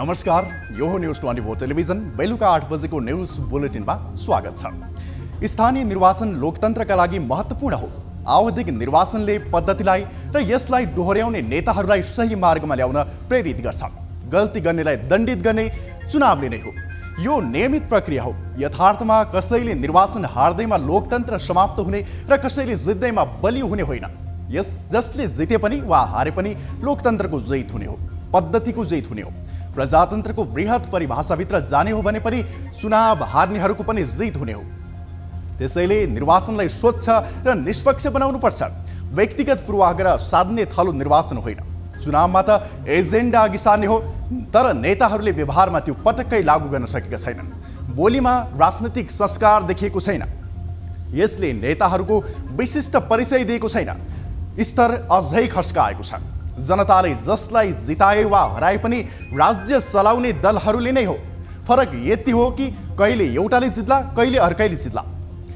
नमस्कार, यो हो न्युज 24 टेलिभिजन बेलुका 8 बजेको न्युज बुलेटिनमा स्वागत छ। स्थानीय निर्वाचन लोकतन्त्रका लागि महत्त्वपूर्ण हो। आवधिक निर्वाचनले पद्धतिलाई र यसलाई दोहोर्याउने नेताहरूलाई सही मार्गमा ल्याउन प्रेरित गर्छ। गल्ती गर्नेलाई दण्डित गर्ने चुनावले नै हो। यो नियमित प्रक्रिया हो। यथार्थमा कसैले निर्वाचन हार्दैमा लोकतन्त्र समाप्त हुने र कसैले जित्दैमा बलियो हुने होइन। जसले जिते पनि वा हारे पनि लोकतन्त्रको जित हुने हो, पद्धतिको जित हुने हो। प्रजातन्त्रको बृहत परिभाषाभित्र जाने हो भने पनि चुनाव हार्नेहरूको पनि जित हुने हो। त्यसैले निर्वाचनलाई स्वच्छ र निष्पक्ष बनाउनुपर्छ। व्यक्तिगत पूर्वाग्रह साध्ने थलो निर्वाचन होइन। चुनावमा त एजेन्डा अघि सार्ने हो, तर नेताहरूले व्यवहारमा त्यो पटक्कै लागू गर्न सकेका छैनन्। बोलीमा राजनीतिक संस्कार देखिएको छैन। यसले नेताहरूको विशिष्ट परिचय दिएको छैन। स्तर अझै खस्काएको छ। जनताले जसलाई जिताए वा हराए पनि राज्य चलाउने दलहरूले नै हो। फरक यति हो कि कहिले एउटाले जित्ला, कहिले अर्कैले जित्ला।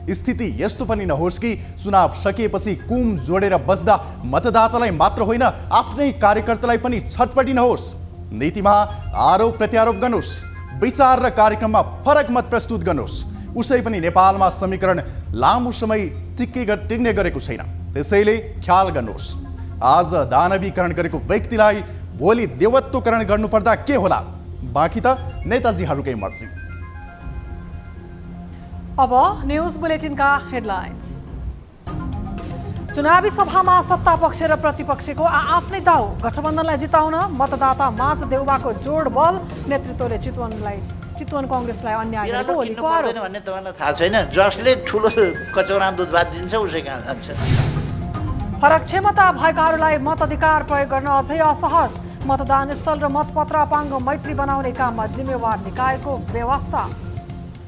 स्थिति यस्तो पनि नहोस् कि चुनाव सकिएपछि कुम जोडेर बस्दा मतदातालाई मात्र होइन आफ्नै कार्यकर्तालाई पनि छटपटी नहोस्। नीतिमा आरोप प्रत्यारोप गर्नुहोस्, विचार र कार्यक्रममा फरक मत प्रस्तुत गर्नुहोस्। उसै पनि नेपालमा समीकरण लामो समय टिक्ने गरेको छैन। त्यसैले ख्याल गर्नुहोस्। आज दानवीकरण गरेको व्यक्तिलाई भोलि देवत्वकरण गर्नुपर्दा के होला? बाँकी त नेताजीहरूकै मर्जी। अब न्युज बुलेटिनका हेडलाइन्स। चुनावी सभामा सत्ता पक्ष र प्रतिपक्षको आफ्नै दाउ। गठबन्धनलाई जिताउन मतदाता माझ देउबाको जोड बल। नेतृत्वले चितवन कांग्रेसलाई अन्याय गरेको ओलीको आरोप। भन्ने तपाईलाई थाहा छैन? जसले ठुलो कचौरा दुध भात दिन्छ उसै कहाँ जान्छ। फरक क्षमता भएकाहरूलाई मताधिकार प्रयोग गर्न अझै असहज। मतदान स्थल र मतपत्र अपाङ्ग मैत्री बनाउने काममा जिम्मेवार निकायको व्यवस्था।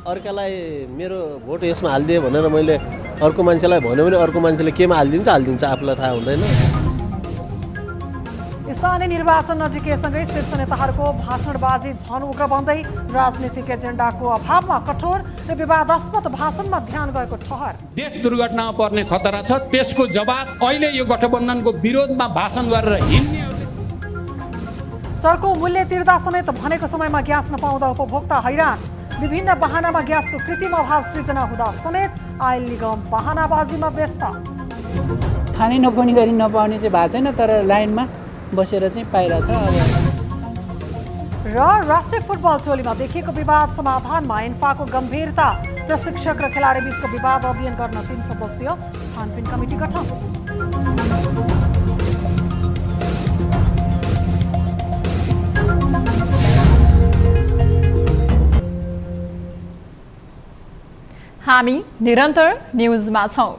अर्कालाई मेरो भोट यसमा हालिदिए भनेर मैले अर्को मान्छेलाई भन्यो भने अर्को मान्छेले केमा हालिदिन्छ आफूलाई थाहा हुँदैन। स्थानीय निर्वाचन नजिकैसँगै शीर्ष नेताहरूको भाषणबाजी झन उग्र बन्दै। राजनीतिक एजेन्डाको अभावमा कठोर र विवादास्पद भाषणमा ध्यान गएको ठहर। देश दुर्घटनामा पर्ने खतरा छ, त्यसको जवाब अहिले यो गठबन्धनको विरोधमा भाषण गरेर हिँड्ने। चर्को मूल्य तिर्दा समेत भनेको समयमा ग्यास नपाउँदा उपभोक्ता हैरान। विभिन्न बहानामा ग्यासको कृत्रिम अभाव सृजना हुँदा समेत आयल निगम बहानाबाजीमा व्यस्त। खानै नपाउने गरी नपाउने चाहिँ भएको छैन, तर लाइनमा बसेर चाहिँ पाइरहेछ। र राष्ट्रिय फुटबल टोलीमा देखिएको विवाद समाधानमा इन्फाको गम्भीरता। प्रशिक्षक र खेलाडी बीचको विवाद अध्ययन गर्न 3 सदस्यीय छानबिन कमिटी गठन। हामी निरन्तर न्युजमा छौं।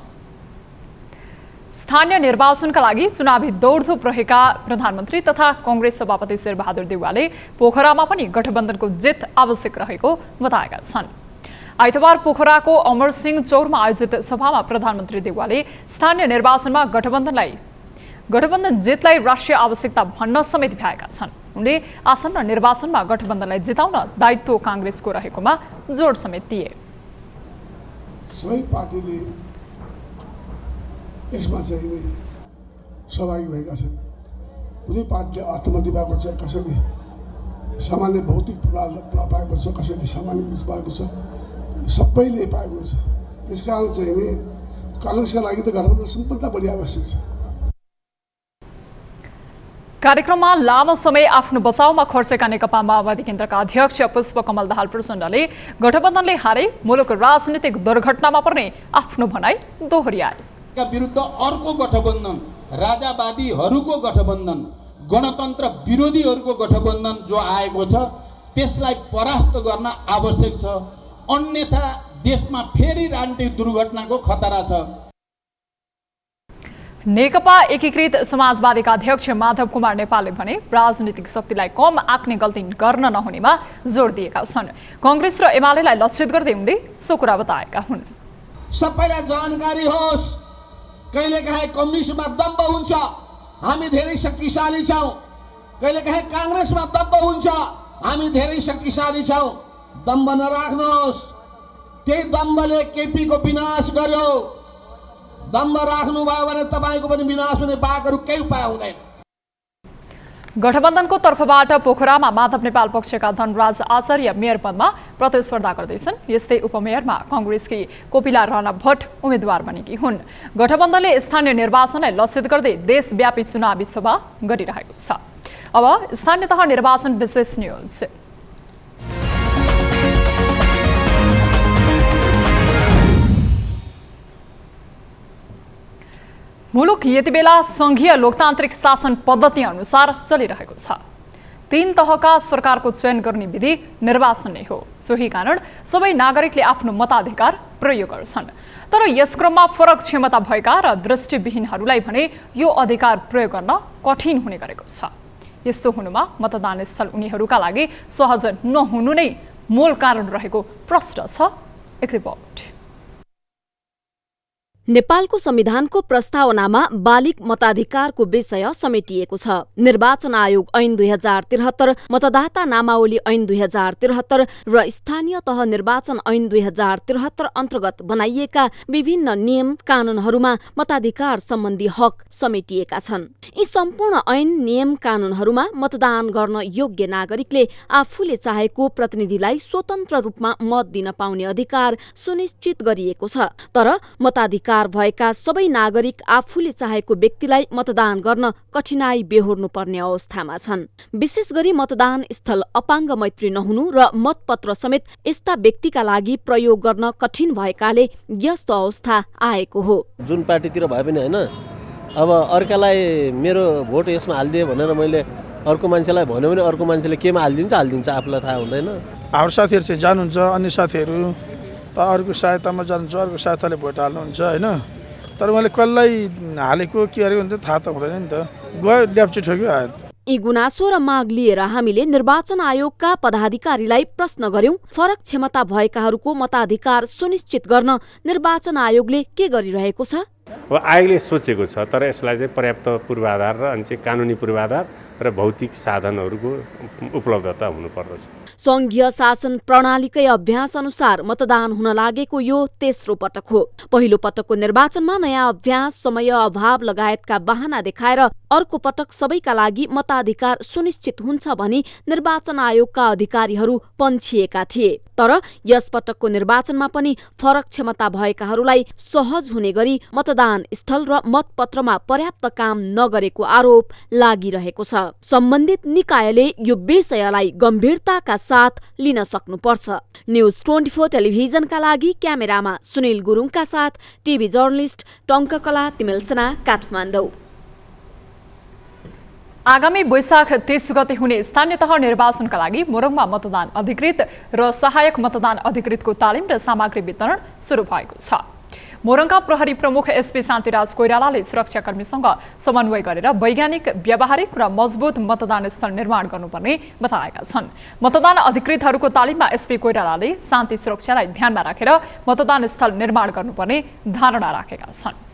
स्थानीय निर्वाचनका लागि चुनावी दौडधुप रहेका प्रधानमन्त्री तथा कांग्रेस सभापति शेरबहादुर देउवाले पोखरामा पनि गठबन्धनको जित आवश्यक रहेको बताएका छन्। आइतबार पोखराको अमरसिंह चौरमा आयोजित सभामा प्रधानमन्त्री देउवाले स्थानीय निर्वाचनमा गठबन्धन जितलाई राष्ट्रिय आवश्यकता भन्न समेत भ्याएका छन्। उनले आसन्न निर्वाचनमा गठबन्धनलाई जिताउन दायित्व कांग्रेसको रहेकोमा जोड समेत दिए। सबै पार्टीले यसमा चाहिँ सहभागी भएका छन्। कुनै पार्टीले अर्थमन्त्री पाएको छ, कसैले सामान्य भौतिक प्रभाव पाएको छ, कसैले सामान्य कुछ पाएको छ, सबैले पाएको छ। त्यसकारण चाहिँ नि कांग्रेसका लागि त गठबन्धन सम्पन्नता बढी आवश्यक छ। कार्यक्रममा लामो समय आफ्नो बचाउमा खर्चेका नेकपा माओवादी केन्द्रका अध्यक्ष पुष्पकमल दाहाल प्रचण्डले गठबन्धनले हारे मुलुक राजनीतिक दुर्घटनामा पर्ने आफ्नो भनाइ दोहोर्याए। विरुद्ध अर्को गठबन्धन, राजावादीहरूको गठबन्धन, गणतन्त्र विरोधीहरूको गठबन्धन जो आएको छ त्यसलाई परास्त गर्न आवश्यक छ। अन्यथा देशमा फेरि राजनीतिक दुर्घटनाको खतरा छ। नेकपा एकीकृत समाजवादीका अध्यक्ष माधव कुमार नेपालले भने राजनीतिक शक्तिलाई कम आँक्ने गल्ती गर्न नहुनेमा जोड दिएका छन्। कांग्रेस र एमालेलाई लक्षित गर्दै उनले सो कुरा बताएका हुन्। सबैलाई जानकारी होस्, कहिलेकाहीँ कम्युनिस्टमा दम्भ हुन्छ, हामी धेरै शक्तिशाली छौँ। कहिलेकाहीँ कांग्रेसमा दम्भ हुन्छ, हामी धेरै शक्तिशाली छौँ। दम्भ नराख्नुहोस्। त्यही दम्भले केपीको विनाश गर्यो। दम्भ राख्नुभयो भने तपाईँको पनि विनाश हुने बाघहरू केही उपाय हुँदैन। गठबन्धनको तर्फबाट पोखरामा माधव नेपाल पक्षका धनराज आचार्य मेयर पदमा प्रतिस्पर्धा गर्दैछन्। यस्तै उपमेयरमा कांग्रेसकी कोपिला राणा भट्ट उम्मेद्वार बनेकी हुन्। गठबन्धनले स्थानीय निर्वाचनलाई लक्षित गर्दै देशव्यापी चुनावी सभा गरिरहेको छ। अब स्थानीय तह निर्वाचन विशेष न्यूज। मुलुक यति बेला संघीय लोकतान्त्रिक शासन पद्धति अनुसार चलिरहेको छ। 3 तहका सरकारको चयन गर्ने विधि निर्वाचन नै हो। सोही कारण सबै नागरिकले आफ्नो मताधिकार प्रयोग गर्छन्। तर यस क्रममा फरक क्षमता भएका र दृष्टिविहीनहरूलाई भने यो अधिकार प्रयोग गर्न कठिन हुने गरेको छ। यस्तो हुनुमा मतदान स्थल उनीहरूका लागि सहज नहुनु नै मूल कारण रहेको प्रश्न छ। एक रिपोर्ट। नेपालको संविधानको प्रस्तावनामा बालिग मताधिकारको विषय समेटिएको छ। निर्वाचन आयोग ऐन 2073, मतदाता नामावली ऐन 2073 र स्थानीय तह निर्वाचन ऐन 2073 अन्तर्गत बनाइएका विभिन्न नियम कानूनहरूमा मताधिकार सम्बन्धी हक समेटिएका छन्। यी सम्पूर्ण ऐन नियम कानूनहरूमा मतदान गर्न योग्य नागरिकले आफूले चाहेको प्रतिनिधिलाई स्वतन्त्र रूपमा मत दिन पाउने अधिकार सुनिश्चित गरिएको छ। तर मताधिकार भएका सबै नागरिक आफूले चाहेको व्यक्तिलाई मतदान गर्न कठिनाई बेहोर्नु पर्ने अवस्थामा छन्। विशेष गरी मतदान स्थल अपाङ्ग मैत्री नहुनु र मतपत्र समेत यस्ता व्यक्तिका लागि प्रयोग गर्न कठिन भएकाले यस्तो अवस्था आएको हो। जुन पार्टीतिर भए पनि हैन, अब अर्कालाई मेरो भोट यसमा हालिदिए भनेर मैले अर्को मान्छेलाई भन्यो भने अर्को मान्छेले केमा हालिदिन्छ आफूलाई थाहा हुँदैन। हाम्रो साथीहरू चाहिँ जानुहुन्छ, अन्य साथीहरू अर्को सहायतामा जानुहुन्छ, अर्को सहायताले भोट हाल्नुहुन्छ होइन। तर मैले कसलाई हालेको के गरेको भने थाहा त हुँदैन नि त। गयो ल्याप्ची ठोक्यो आयो। यी गुनासो र माग लिएर हामीले निर्वाचन आयोगका पदाधिकारीलाई प्रश्न गर्यौं। फरक क्षमता भएकाहरूको मताधिकार सुनिश्चित गर्न निर्वाचन आयोगले के गरिरहेको छ? अब आयोगले सोचेको छ, तर यसलाई चाहिँ पर्याप्त पूर्वाधार र अनि चाहिँ कानुनी पूर्वाधार र भौतिक साधनहरूको उपलब्धता हुनुपर्दछ। संघीय शासन प्रणालीकै अभ्यास अनुसार मतदान हुन लागेको यो तेस्रो पटक हो। पहिलो पटकको निर्वाचनमा नयाँ अभ्यास, समय अभाव लगायतका बहाना देखाएर अर्को पटक सबैका लागि मताधिकार सुनिश्चित हुन्छ भनी निर्वाचन आयोगका अधिकारीहरू पन्छिएका थिए। तर यस पटकको निर्वाचनमा पनि फरक क्षमता भएकाहरूलाई सहज हुने गरी मतदान स्थल र मतपत्रमा पर्याप्त काम नगरेको आरोप लागिरहेको छ। सम्बन्धित निकायले यो विषयलाई गम्भीरताका साथ लिन सक्नुपर्छ। न्यूज 24 टेलिभिजनका लागि क्यामेरामा सुनिल गुरुङका साथ टिभी जर्नलिस्ट टङ्ककला तिमेलसेना, काठमाडौँ। आगामी वैशाख 30 गते हुने स्थानीय तह निर्वाचनका लागि मोरङमा मतदान अधिकृत र सहायक मतदान अधिकृतको तालिम र सामग्री वितरण सुरु भएको छ। मोरङका प्रहरी प्रमुख एसपी शान्तिराज कोइरालाले सुरक्षाकर्मीसँग समन्वय गरेर वैज्ञानिक, व्यावहारिक र मजबुत मतदान स्थल निर्माण गर्नुपर्ने बताएका छन्। मतदान अधिकृतहरूको तालिममा एसपी कोइरालाले शान्ति सुरक्षालाई ध्यानमा राखेर मतदान स्थल निर्माण गर्नुपर्ने धारणा राखेका छन्।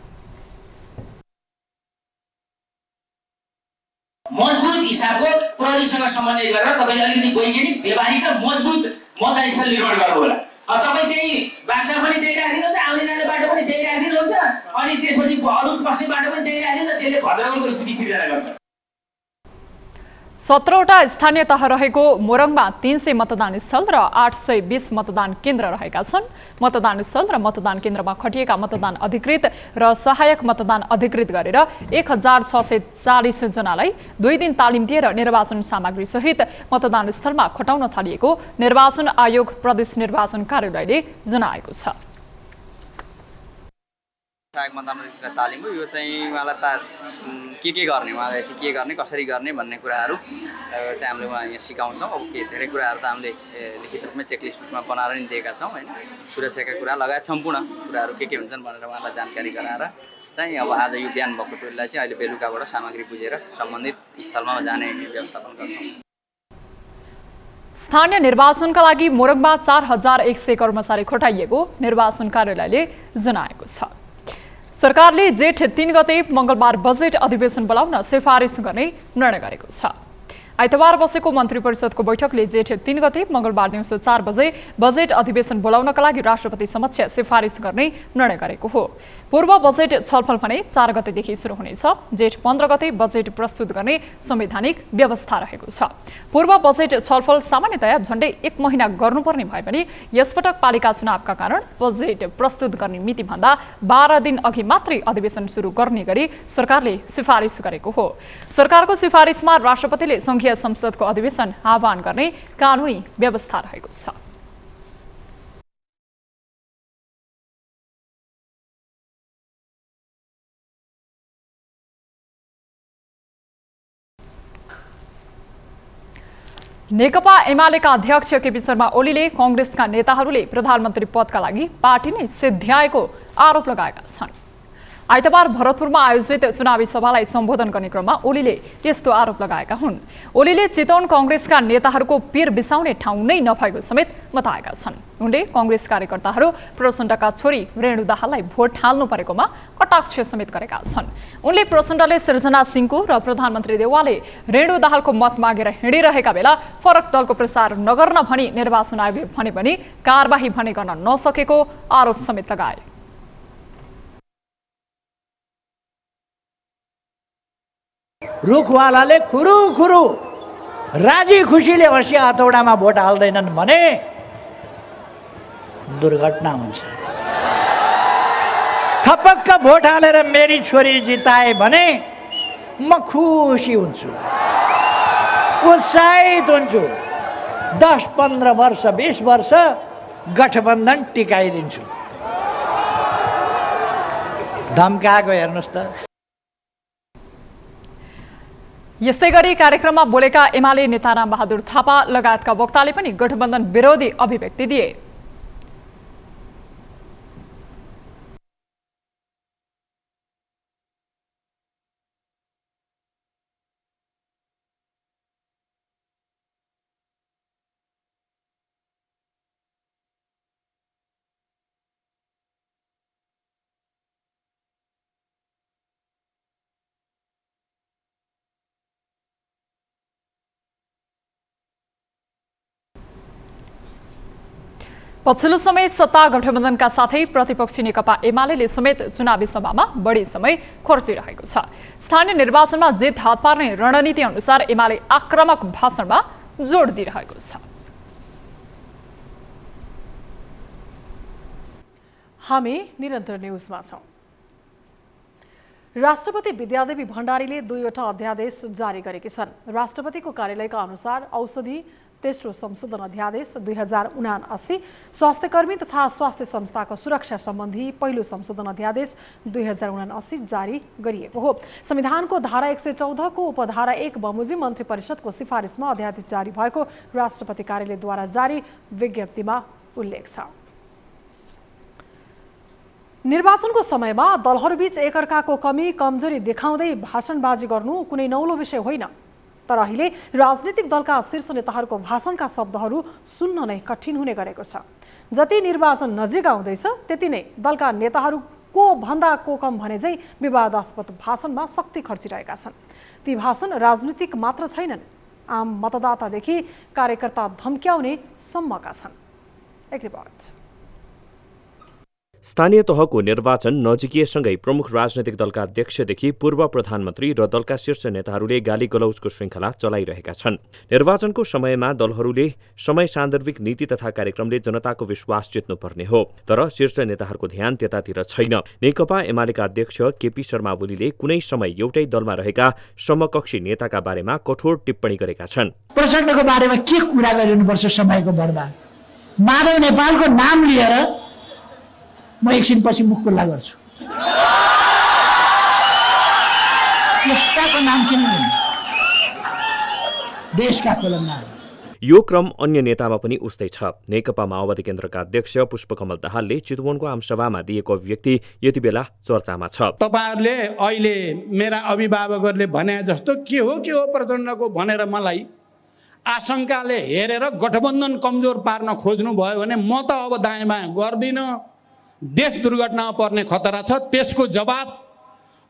मजबुत हिसाबको प्रहरीसँग समन्वय गरेर तपाईले अलिकति वैज्ञानिक, व्यावहारिक र मजबुत मतदान स्थल निर्माण गर्नु होला। तपाईँ त्यही बाक्सा पनि त्यही राखिदिनुहुन्छ, आउने जाने बाटो पनि त्यही राखिदिनुहुन्छ, अनि त्यसपछि अरू पश्चिम बाटो पनि त्यही राखिदिनुहुन्छ। त्यसले भद्रगौलको स्थिति सिर्जना गर्छ। 17वटा स्थानीय तह रहेको मोरङमा 300 मतदान स्थल र 820 मतदान केन्द्र रहेका छन्। मतदान स्थल र मतदान केन्द्रमा खटिएका मतदान अधिकृत र सहायक मतदान अधिकृत गरेर 1640 जनालाई 2 दिन तालिम दिएर निर्वाचन सामग्री सहित मतदान स्थलमा खटाउन थालिएको निर्वाचन आयोग प्रदेश निर्वाचन कार्यालयले जनाएको छ। सहायक मतदान अधिकृतका तालिम हो। यो चाहिँ उहाँलाई के गर्ने, उहाँलाई चाहिँ के गर्ने, कसरी गर्ने भन्ने कुराहरू चाहिँ हामीले यहाँ सिकाउँछौँ। अब के धेरै कुराहरू त हामीले लिखित रूपमा चेकलिस्ट रूपमा बनाएर नि दिएका छौँ होइन। सुरक्षाका कुरा लगायत सम्पूर्ण कुराहरू के हुन्छन् भनेर उहाँलाई जानकारी गराएर चाहिँ अब आज यो बिहान भएको टोलीलाई चाहिँ अहिले बेलुकाबाट सामग्री बुझेर सम्बन्धित स्थलमा जाने व्यवस्थापन गर्छौँ। स्थानीय निर्वाचनका लागि मोरङमा 4100 कर्मचारी खटाइएको निर्वाचन कार्यालयले जनाएको छ। सरकारले जेठ 3 गते मंगलबार बजेट अधिवेशन बोलाउन सिफारिस गर्ने निर्णय गरेको छ। आइतबार बसेको मन्त्री परिषदको बैठकले जेठ 3 गते मंगलबार दिउँसो 4 बजे बजेट अधिवेशन बोलाउनका लागि राष्ट्रपति समक्ष सिफारिस गर्ने निर्णय गरेको हो। पूर्व बजेट छलफल भने 4 गतेदेखि सुरु हुनेछ। जेठ 15 गते बजेट प्रस्तुत गर्ने संवैधानिक व्यवस्था रहेको छ। पूर्व बजेट छलफल सामान्यतया झण्डै 1 महिना गर्नुपर्ने भए पनि यसपटक पालिका चुनावका कारण बजेट प्रस्तुत गर्ने मितिभन्दा 12 दिन अघि मात्रै अधिवेशन सुरु गर्ने गरी सरकारले सिफारिस गरेको हो। सरकारको सिफारिसमा राष्ट्रपतिले संघीय संसदको अधिवेशन आह्वान गर्ने कानुनी व्यवस्था रहेको छ। नेकपा एमालेका अध्यक्ष केपी शर्मा ओलीले कांग्रेसका नेताहरूले प्रधानमन्त्री पदका लागि पार्टी नै सिद्ध्याएको आरोप लगाएका छन्। आइतबार भरतपुरमा आयोजित चुनावी सभालाई सम्बोधन गर्ने क्रममा ओलीले त्यस्तो आरोप लगाएका हुन्। ओलीले चितवन कांग्रेसका नेताहरूको पिर बिसाउने ठाउँ नै नभएको समेत बताएका छन्। उनले कांग्रेस कार्यकर्ताहरू प्रचण्डका छोरी रेणु दाहाललाई भोट हाल्नु परेकोमा कटाक्ष समेत गरेका छन्। उनले प्रचण्डले सृजना सिंहको र प्रधानमन्त्री देउवाले रेणु दाहालको मत मागेर हिँडिरहेका बेला फरक दलको प्रचार नगर्न भनी निर्वाचन आयोगले भने पनि कारबाही भने गर्न नसकेको आरोप समेत लगाए। रुखवालाले खुरु राजी खुसीले हँसिया हतौडामा भोट हाल्दैनन् भने दुर्घटना हुन्छ। थपक्क भोट हालेर मेरी छोरी जिताए भने म खुसी हुन्छु, उत्साहित हुन्छु। 10-15 वर्ष 20 वर्ष गठबन्धन टिकाइदिन्छु। धम्काएको हेर्नुहोस् त। यस्तै गरी कार्यक्रममा बोलेका एमाले नेता रामबहादुर थापा लगायतका वक्ताले पनि गठबन्धन विरोधी अभिव्यक्ति दिए। पछिल्लो समय सत्ता गठबन्धनका साथै प्रतिपक्षी नेकपा एमाले समेत चुनावी सभामा बढी समय खर्चिरहेको छ। स्थानीय निर्वाचनमा जित हात पार्ने रणनीति अनुसार एमाले आक्रामक भाषणमा जोड दिइरहेको छ। हामी निरन्तर न्यूजमा छौं। राष्ट्रपति विद्यादेवी भण्डारीले 2वटा अध्यादेश जारी गरेकी छन्। राष्ट्रपतिको कार्यालयका अनुसार औषधि तेस्रो संशोधन अध्यादेश 2079, स्वास्थ्यकर्मी तथा स्वास्थ्य संस्थाको सुरक्षा सम्बन्धी पहिलो संशोधन अध्यादेश 2079 जारी गरिएको हो। संविधानको धारा 114 को उपधारा 1 बमोजिम मन्त्री परिषदको सिफारिसमा अध्यादेश जारी भएको राष्ट्रपति कार्यालयद्वारा जारी विज्ञप्तिमा उल्लेख छ। निर्वाचनको समयमा दलहरूबीच एकअर्काको कमी कमजोरी देखाउँदै भाषणबाजी गर्नु कुनै नौलो विषय होइन। तर अहिले राजनीतिक दलका शीर्ष नेताहरूको भाषणका शब्दहरू सुन्न नै कठिन हुने गरेको छ। जति निर्वाचन नजिक आउँदैछ त्यति नै दलका नेताहरू को भन्दा को कम भने चाहिँ विवादास्पद भाषणमा शक्ति खर्चिरहेका छन्। ती भाषण राजनीतिक मात्र छैनन्, आम मतदातादेखि कार्यकर्ता धम्क्याउने सम्मका छन्। एक रिपोर्ट। स्थानीय तहको निर्वाचन नजिकिएसँगै प्रमुख राजनैतिक दलका अध्यक्षदेखि पूर्व प्रधानमन्त्री र दलका शीर्ष नेताहरूले गाली गलौजको श्रृङ्खला चलाइरहेका छन्। निर्वाचनको समयमा दलहरूले समय सान्दर्भिक नीति तथा कार्यक्रमले जनताको विश्वास जित्नुपर्ने हो, तर शीर्ष नेताहरूको ध्यान त्यतातिर छैन। नेकपा एमालेका अध्यक्ष केपी शर्मा ओलीले कुनै समय एउटै दलमा रहेका समकक्षी नेताका बारेमा कठोर टिप्पणी गरेका छन्। प्रचण्डको बारेमा के कुरा गरिनुपर्छ? समयको बर्बाद। माधव नेपालको नाम लिएर म एकछिनपछि मुख खुल्ला गर्छु। देशका नाम किन लिनु? देशका कोलमना। यो क्रम अन्य नेतामा पनि उस्तै छ। नेकपा माओवादी केन्द्रका अध्यक्ष पुष्पकमल दाहालले चितवनको आमसभामा दिएको अभिव्यक्ति यति बेला चर्चामा छ। तपाईहरुले अहिले मेरा अभिभावकहरूले भने जस्तो के हो प्रचण्डको भनेर मलाई आशंकाले हेरेर गठबन्धन कमजोर पार्न खोज्नु भयो भने म त अब दायाँ बायाँ गर्दिन। देश दुर्घटनामा पर्ने खतरा छ, त्यसको जवाब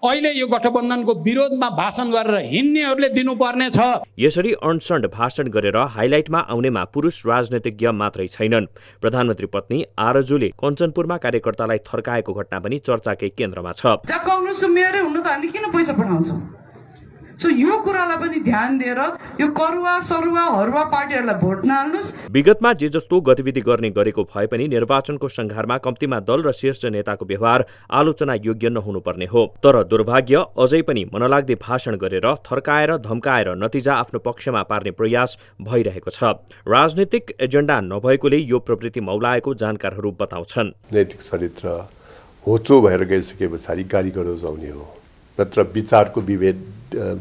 अहिले यो गठबन्धनको विरोधमा भाषण गरेर हिँड्नेहरूले दिनुपर्ने छ। यसरी अनसन्ड भाषण गरेर हाइलाइटमा आउनेमा पुरुष राजनीतिज्ञ मात्रै छैनन्। प्रधानमन्त्री पत्नी आरजुले कञ्चनपुरमा कार्यकर्तालाई थर्काएको घटना पनि चर्चाकै केन्द्रमा छ। कांग्रेसको मेयरै हुन त हामी किन पैसा पठाउँछौँ? सो यो कुरालाई पनि ध्यान दिएर यो करुवा सरुवा हरुवा पार्टीहरूलाई भोट नहाल्नुस्। विगतमा जे जस्तो गतिविधि गर्ने गरेको भए पनि निर्वाचनको संघारमा कम्तीमा दल र शीर्ष नेताको व्यवहार आलोचना योग्य नहुनुपर्ने हो। तर दुर्भाग्य अझै पनि मनलाग्दे भाषण गरेर थर्काएर धम्काएर नतिजा आफ्नो पक्षमा पार्ने प्रयास भइरहेको छ। राजनीतिक एजेन्डा नभएकोले यो प्रवृत्ति मौलाएको जानकारहरू बताउँछन्। नैतिक चरित्र होचो भएर गइसके पछाडि गाली गलौज आउने हो, नत्र विचारको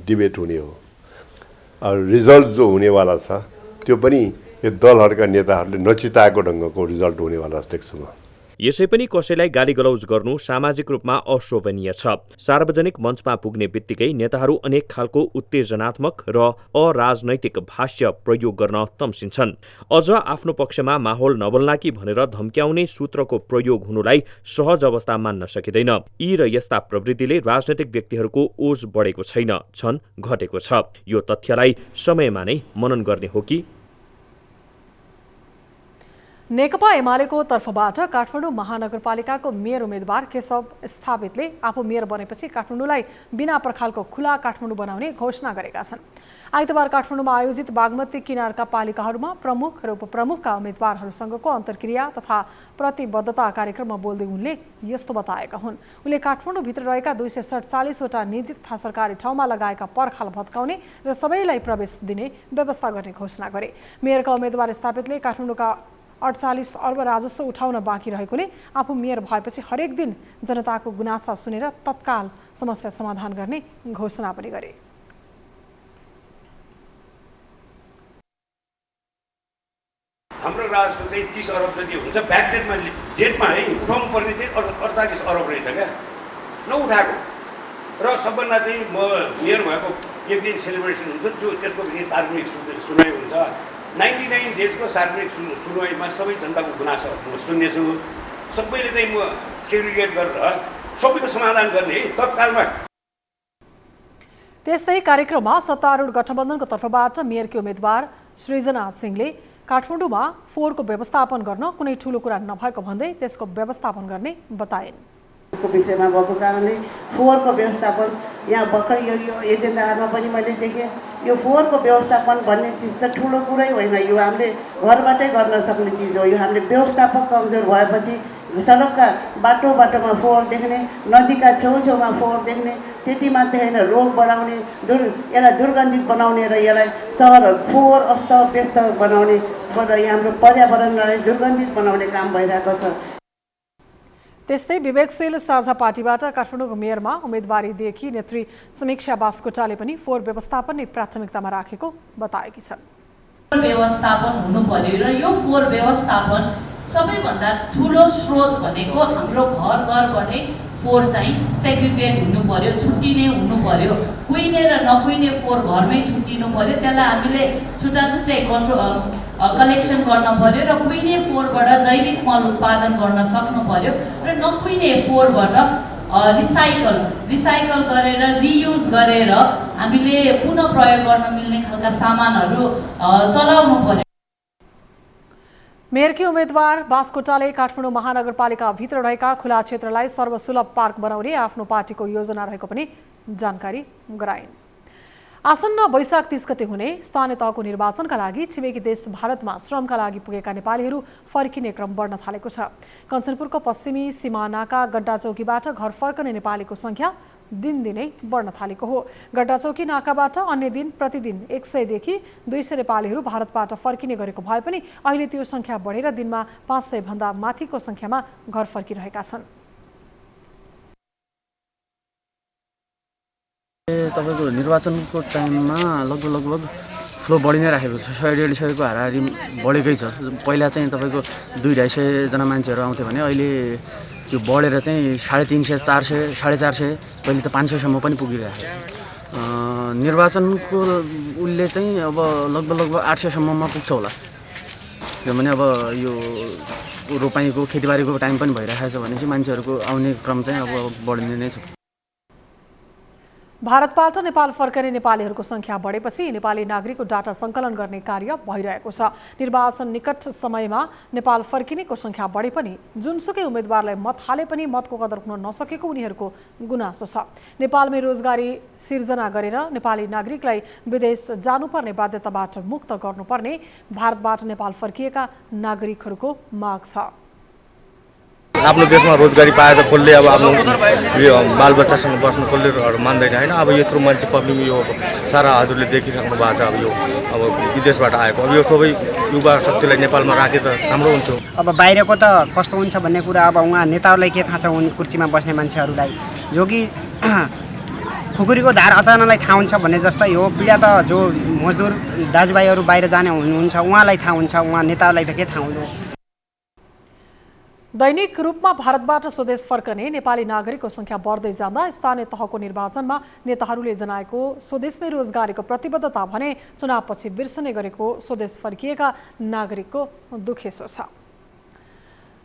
डिबेट हुने हो। रिजल्ट जो हुनेवाला छ त्यो पनि यो दलहरूका नेताहरूले नचिताएको ढङ्गको रिजल्ट हुनेवाला देख्छु म। यसै पनि कसैलाई गाली गलौज गर्नु सामाजिक रूपमा अशोभनीय छ। सार्वजनिक मञ्चमा पुग्ने बित्तिकै नेताहरू अनेक खालको उत्तेजनात्मक र अराजनैतिक भाष्य प्रयोग गर्न तम्सिन्छन्। अझ आफ्नो पक्षमा माहौल नबल्ला कि भनेर धम्क्याउने सूत्रको प्रयोग हुनुलाई सहज अवस्था मान्न सकिँदैन। यी र यस्ता प्रवृत्तिले राजनैतिक व्यक्तिहरूको ओज बढेको छैन, छन् घटेको छ। यो तथ्यलाई समयमा नै मनन गर्ने हो कि? नेकपा एमालेको तर्फबाट काठमाडौँ महानगरपालिकाको मेयर उम्मेद्वार केशव स्थापितले आफू मेयर बनेपछि काठमाडौँलाई बिना पर्खालको खुला काठमाडौँ बनाउने घोषणा गरेका छन्। आइतबार काठमाडौँमा आयोजित बागमती किनारका पालिकाहरूमा प्रमुख र उपप्रमुखका उम्मेद्वारहरूसँगको अन्तर्क्रिया तथा प्रतिबद्धता कार्यक्रममा बोल्दै उनले यस्तो बताएका हुन्। उनले काठमाडौँभित्र रहेका 247वटा निजी तथा सरकारी ठाउँमा लगाएका पर्खाल भत्काउने र सबैलाई प्रवेश दिने व्यवस्था गर्ने घोषणा गरे। मेयरका उम्मेद्वार स्थापितले काठमाडौँका 48 अर्ब राजस्व उठाउन बाँकी रहेकोले आफू मेयर भएपछि हरेक दिन जनताको गुनासा सुनेर तत्काल समस्या समाधान गर्ने घोषणा पनि गरे। हाम्रो राजस्व चाहिँ 30 अरब जति हुन्छ, ब्याकडेटमा डेटमा है उठाउनु पर्ने चाहिँ 48 अरब रहेछ क्या, नउठाएको। र सबभन्दा चाहिँ म मेयर भएको एक दिन सेलिब्रेसन हुन्छ, त्यो त्यसको फेरि सार्वजनिक सुनाइ हुन्छ। 99 डेजको सार्वजनिक सुनवाईमा सबै जनताको गुनासो म सुन्नेछु। सबैले चाहिँ म सेग्रिगेट गरेर सबैको समाधान गर्ने है तत्कालमा। त्यस्तै कार्यक्रममा सत्तारूढ गठबन्धनको तर्फबाट मेयरकी उम्मेद्वार सृजना सिंहले काठमाडौँमा फोहोरको व्यवस्थापन गर्न कुनै ठूलो कुरा नभएको भन्दै त्यसको व्यवस्थापन गर्ने बताइन्। को विषयमा भएको कारणले फोहोरको व्यवस्थापन यहाँ भर्खर यो एजेन्डामा पनि मैले देखेँ। यो फोहोरको व्यवस्थापन भन्ने चिज त ठुलो कुरै होइन, यो हामीले घरबाटै गर्न सक्ने चिज हो। यो हामीले व्यवस्थापक कमजोर भएपछि सडकका बाटोमा फोहोर देख्ने, नदीका छेउछेउमा फोहोर देख्ने, त्यति मात्रै होइन रोग बढाउने, यसलाई दुर्गन्धित बनाउने र यसलाई सहर फोहोर अस्तव्यस्त बनाउने र हाम्रो पर्यावरणलाई दुर्गन्धित बनाउने काम भइरहेको छ। त्यस्तै विवेकशील साझा पार्टीबाट काठमाडौँको मेयरमा उम्मेदवारी दिएकी नेत्री समीक्षा बास्कोटाले पनि फोहोर व्यवस्थापन नै प्राथमिकतामा राखेको बताएकी छन्। व्यवस्थापन हुनु पर्यो र यो फोहोर व्यवस्थापन सबैभन्दा ठुलो स्रोत भनेको हाम्रो घरबाटै फोहोर चाहिँ सेग्रिगेट हुनु पर्यो, छुट्टिने हुनु पर्यो। कुहिने र नकुहिने फोहोर घरमै छुट्टिनु पर्यो, त्यसलाई हामीले छुट्टै कलेक्सन गर्न पर्यो र कुहिने फोहोरबाट जैविक मल उत्पादन गर्न सक्नु पर्यो र नकुहिने फोहोरबाट रिसाइकल गरेर रियुज गरेर हामीले पुनः प्रयोग गर्न मिल्ने खालका सामानहरू चलाउनु पर्यो। मेयरकी उम्मेद्वार बास्कोटाले काठमाडौँ महानगरपालिकाभित्र रहेका खुला क्षेत्रलाई सर्वसुलभ पार्क बनाउने आफ्नो पार्टीको योजना रहेको पनि जानकारी गराइन्। आसन्न वैशाख 30 गते हुने स्थानीय तहको निर्वाचनका लागि छिमेकी देश भारतमा श्रमका लागि पुगेका नेपालीहरू फर्किने क्रम बढ्न थालेको छ। कञ्चनपुरको पश्चिमी सिमानाका गड्डा चौकीबाट घर फर्कने नेपालीको संख्या दिनदिनै बढ्न थालेको हो। गड्डा चौकी नाकाबाट अन्य दिन प्रतिदिन 100 देखि 200 नेपालीहरू भारतबाट फर्किने गरेको भए पनि अहिले त्यो संख्या बढेर दिनमा 500 भन्दा माथिको संख्यामा घर फर्किरहेका छन्। तपाईको निर्वाचनको टाइममा लगभग फ्लो बढी नै राखेको छ। 100-150को हाराहारी बढेकै छ। पहिला चाहिँ तपाईँको 200-250 जना मान्छेहरू आउँथ्यो भने अहिले त्यो बढेर चाहिँ 350, 400, 450, पहिले त 500सम्म पनि पुगिरहेको। निर्वाचनको उसले चाहिँ अब लगभग 800सम्ममा पुग्छ होला। किनभने अब यो रोपाइँको खेतीबारीको टाइम पनि भइरहेको छ भनेपछि मान्छेहरूको आउने क्रम चाहिँ अब बढ्ने नै छ। भारतबाट नेपाल फर्कने नेपालीहरूको संख्या बढेपछि नेपाली नागरिकको डाटा सङ्कलन गर्ने कार्य भइरहेको छ। निर्वाचन निकट समयमा नेपाल फर्किनेको संख्या बढे पनि जुनसुकै उम्मेदवारलाई मत हाले पनि मतको कदर हुन नसकेको उनीहरूको गुनासो छ। नेपालमै रोजगारी सिर्जना गरेर नेपाली नागरिकलाई विदेश जानुपर्ने बाध्यताबाट मुक्त गर्नुपर्ने भारतबाट नेपाल फर्किएका नागरिकहरूको माग छ। आफ्नो देशमा रोजगारी पाएर कसले अब आफ्नो बालबच्चासँग बस्नु कसले मान्दैन होइन। अब यत्रो मान्छे पब्लिक यो सारा हजुरले देखिसक्नु भएको छ। अब यो अब विदेशबाट आएको अब यो सबै युवा शक्तिलाई नेपालमा राखे त राम्रो हुन्थ्यो। अब बाहिरको त कस्तो हुन्छ भन्ने कुरा अब उहाँ नेताहरूलाई के थाहा छ उनी कुर्सीमा बस्ने मान्छेहरूलाई, जो कि खुकुरीको धार अचानकलाई थाहा हुन्छ भन्ने जस्तै हो। पीडा त जो मजदुर दाजुभाइहरू बाहिर जाने हुनुहुन्छ उहाँलाई थाहा हुन्छ, उहाँ नेताहरूलाई त के थाहा हुन्छ। दैनिक रूपमा भारतबाट स्वदेश फर्कने नेपाली नागरिकको संख्या बढ्दै जाँदा स्थानीय तहको निर्वाचनमा नेताहरूले जनाएको स्वदेशमै रोजगारीको प्रतिबद्धता भने चुनावपछि बिर्सने गरेको स्वदेश फर्किएका नागरिकको दुखेसो छ।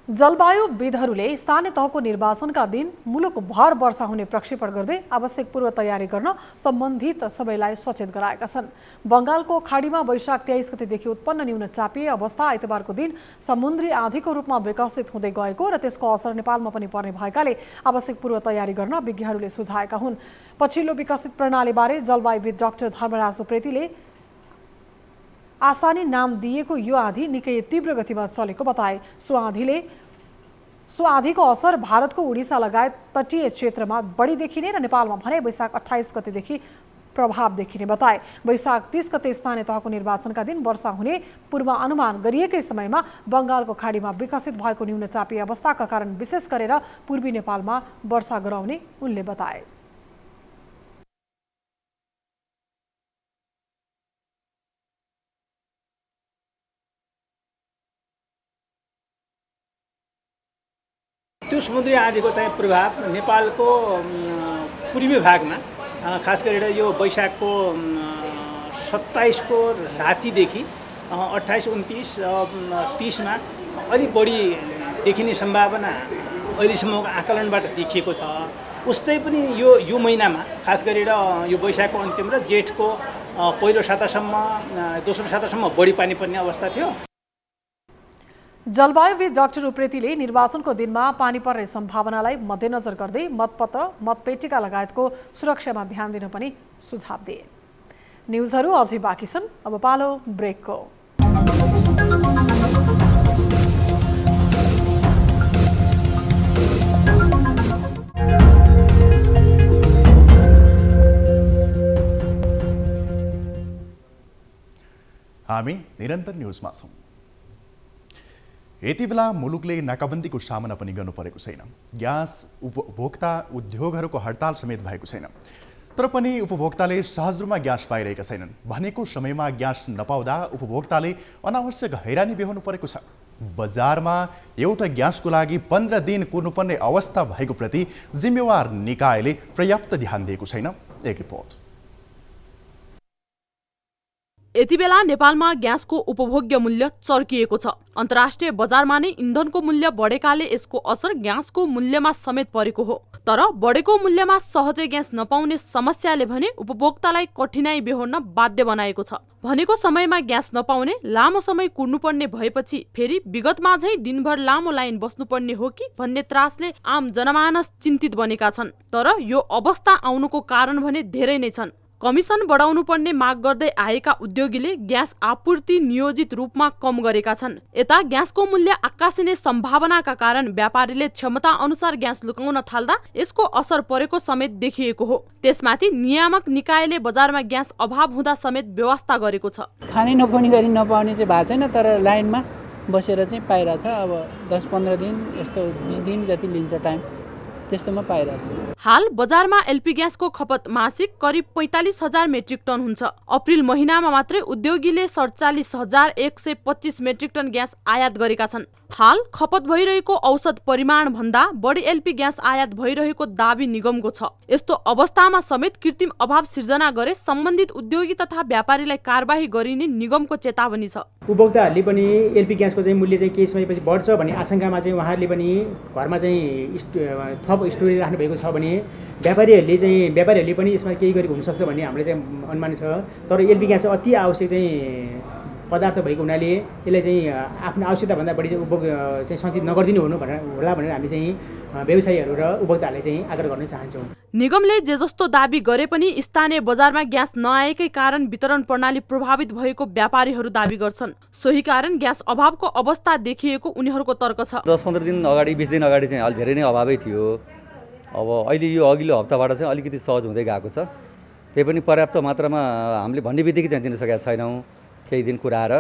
जलवायुविदहरूले स्थानीय तहको निर्वाचनका दिन मुलुकभर वर्षा हुने प्रक्षेपण गर्दै आवश्यक पूर्व तयारी गर्न सम्बन्धित सबैलाई सचेत गराएका छन्। बंगालको खाडीमा वैशाख 23 गतेदेखि उत्पन्न न्यून चापिए अवस्था आइतबारको दिन समुद्री आँधीको रूपमा विकसित हुँदै गएको र त्यसको असर नेपालमा पनि पर्ने भएकाले आवश्यक पूर्व तयारी गर्न विज्ञहरूले सुझाएका हुन्। पछिल्लो विकसित प्रणालीबारे जलवायुविद डाक्टर धर्मराज उप्रेतीले आसानी नाम दिएको यो आँधी निकै तीव्र गतिमा चलेको बताए। सो आँधीको असर भारतको उडिसा लगायत तटीय क्षेत्रमा बढी देखिने र नेपालमा भने वैशाख 28 गतेदेखि प्रभाव देखिने बताए। वैशाख 30 गते स्थानीय तहको निर्वाचनका दिन वर्षा हुने पूर्वानुमान गरिएकै समयमा बंगालको खाडीमा विकसित भएको न्यून चापिए अवस्थाका कारण विशेष गरेर पूर्वी नेपालमा वर्षा गराउने उनले बताए। त्यो समुद्री आँधीको चाहिँ प्रभाव नेपालको पूर्वी भागमा खास गरेर यो वैशाखको 27 को रातिदेखि 28, 29, 30मा अलि बढी देखिने सम्भावना अहिलेसम्मको आकलनबाट देखिएको छ। उस्तै पनि यो महिनामा खास गरेर यो वैशाखको अन्तिम र जेठको पहिलो सातासम्म दोस्रो सातासम्म बढी पानी पर्ने अवस्था थियो। जलवायुविद डाक्टर उप्रेतीले निर्वाचनको दिनमा पानी पर्ने सम्भावनालाई मध्यनजर गर्दै मतपत्र मतपेटिका लगायतको सुरक्षामा ध्यान दिन पनि सुझाव दिए। न्युजहरू अझै बाँकी छन्, अब पालो ब्रेकको। हामी निरन्तर न्युजमा छौँ। यति बेला मुलुकले नाकाबन्दीको सामना पनि गर्नु परेको छैन। ग्यास उपभोक्ता उद्योगहरूको हडताल समेत भएको छैन। तर पनि उपभोक्ताले सहज रूपमा ग्यास पाइरहेका छैनन्। भनेको समयमा ग्यास नपाउँदा उपभोक्ताले अनावश्यक हैरानी बेहोर्नु परेको छ। बजारमा एउटा ग्यासको लागि 15 दिन कुर्नुपर्ने अवस्था भएको प्रति जिम्मेवार निकायले पर्याप्त ध्यान दिएको छैन। एक रिपोर्ट। यति बेला नेपालमा ग्यासको उपभोग्य मूल्य चर्किएको छ। अन्तर्राष्ट्रिय बजारमा नै इन्धनको मूल्य बढेकाले यसको असर ग्यासको मूल्यमा समेत परेको हो। तर बढेको मूल्यमा सहजै ग्यास नपाउने समस्याले भने उपभोक्तालाई कठिनाई बेहोर्न बाध्य बनाएको छ। भनेको समयमा ग्यास नपाउने, लामो समय कुर्नुपर्ने भएपछि फेरि विगतमा झै दिनभर लामो लाइन बस्नुपर्ने हो कि भन्ने त्रासले आम जनमानस चिन्तित बनेका छन्। तर यो अवस्था आउनुको कारण भने धेरै नै छन्। कमिसन बढाउनु पर्ने माग गर्दै आएका उद्योगीले ग्यास आपूर्ति नियोजित रूपमा कम गरेका छन्। यता ग्यासको मूल्य आकाशिने सम्भावनाका कारण व्यापारीले क्षमता अनुसार ग्यास लुकाउन थाल्दा यसको असर परेको समेत देखिएको हो। त्यसमाथि नियामक निकायले बजारमा ग्यास अभाव हुँदा समेत व्यवस्था गरेको छ। खानै नपाउने गरी नपाउने चाहिँ भएको छैन, तर लाइनमा बसेर चाहिँ पाइरहेछ। अब 10-15 दिन यस्तो 20 दिन जति लिन्छ टाइम, त्यस्तोमा पाइरहेछ। हाल बजारमा एलपी ग्यासको खपत मासिक करिब 45,000 मेट्रिक टन हुन्छ। अप्रिल महिनामा मात्रै उद्योगीले 47,125 मेट्रिक टन ग्यास आयात गरेका छन्। हाल खपत भइरहेको औसत परिमाण भन्दा बढी एलपी ग्यास आयात भइरहेको दाबी निगमको छ। यस्तो अवस्थामा समेत कृत्रिम अभाव सिर्जना गरे सम्बन्धित उद्योगी तथा व्यापारीलाई कारबाही गरिने निगमको चेतावनी छ। उपभोक्ताहरूले पनि एलपी ग्यासको चाहिँ मूल्य चाहिँ केही समयपछि बढ्छ भन्ने आशंकामा चाहिँ उहाँहरूले पनि घरमा चाहिँ थप थप स्टोरी राख्नुभएको छ भने व्यापारीहरूले पनि यसमा केही गरेको हुनसक्छ भन्ने हाम्रो चाहिँ अनुमान छ। तर एलपी ग्यास चाहिँ अति आवश्यक चाहिँ पदार्थ भएको हुनाले यसलाई चाहिँ आफ्नो आवश्यकताभन्दा बढी चाहिँ उपभोग चाहिँ सञ्चित नगरिदिनु होला भनेर हामी चाहिँ व्यवसायीहरू र उपभोक्ताहरूले चाहिँ आग्रह गर्न चाहन्छौँ। निगमले जे जस्तो दाबी गरे पनि स्थानीय बजारमा ग्यास नआएकै कारण वितरण प्रणाली प्रभावित भएको व्यापारीहरू दाबी गर्छन्। सोही कारण ग्यास अभावको अवस्था देखिएको उनीहरूको तर्क छ। 10-15 दिन अगाडि 20 दिन अगाडि चाहिँ अलि धेरै नै अभावै थियो। अब अहिले यो अघिल्लो हप्ताबाट चाहिँ अलिकति सहज हुँदै गएको छ। त्यही पनि पर्याप्त मात्रामा हामीले भन्ने बित्तिकै चाहिँ दिन सकेका छैनौँ। केही दिन कुराएर